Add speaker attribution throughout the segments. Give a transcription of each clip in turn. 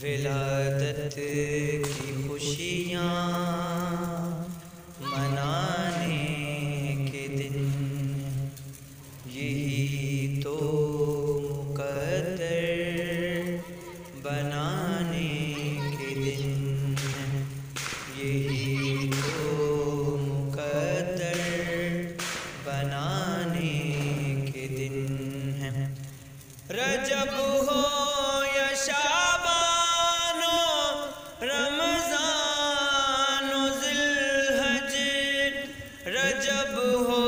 Speaker 1: विलादत की खुशियाँ मनाने के दिन, यही तो मुक़द्दर बनाने के दिन, यही तो मुक़द्दर बनाने के दिन है। रजब हो या शाबानो, रमज़ानो ज़िलहज, रजब हो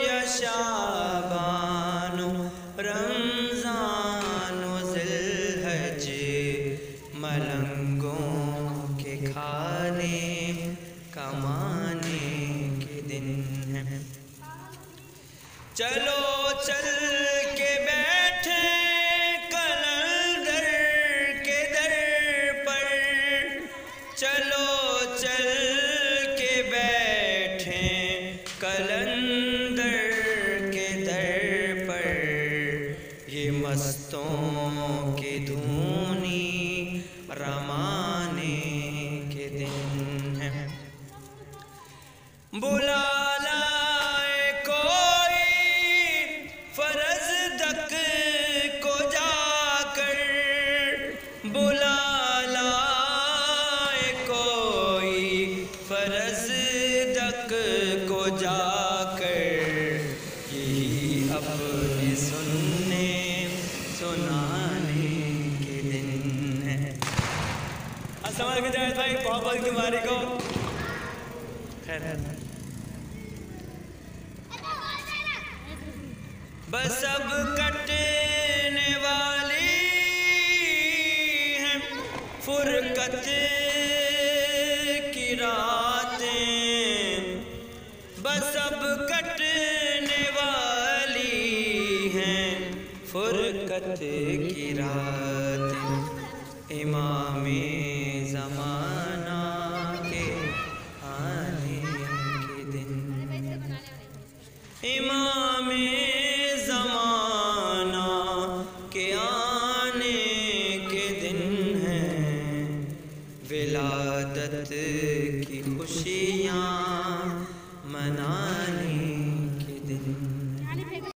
Speaker 1: या शाबानो, रमज़ानो ज़िलहज, मलंगों के खाने कमाने के दिन है। चलो चल के बैठे कलंदर के दर पर, चलो चल के बैठे कलंदर के दर पर, ये मस्तों की धूनी रमाने के दिन है। बुला लाए कोई फर्ज तक को जाकर, बुला लाए कोई फर्ज तक को जाकर, यही अपने सुनने सुनाने के दिन है। अस्सलाम वालेकुम जावेद भाई, बहुत बहुत मुबारक हो। खैर बस अब कटने वाली हैं फुरकत की रातें, बस अब कटने वाली हैं फुरकत की रातें, इमामे ज़माना के आने के दिन, इमामे ज़माना के आने के दिन हैं। विलादत की खुशियाँ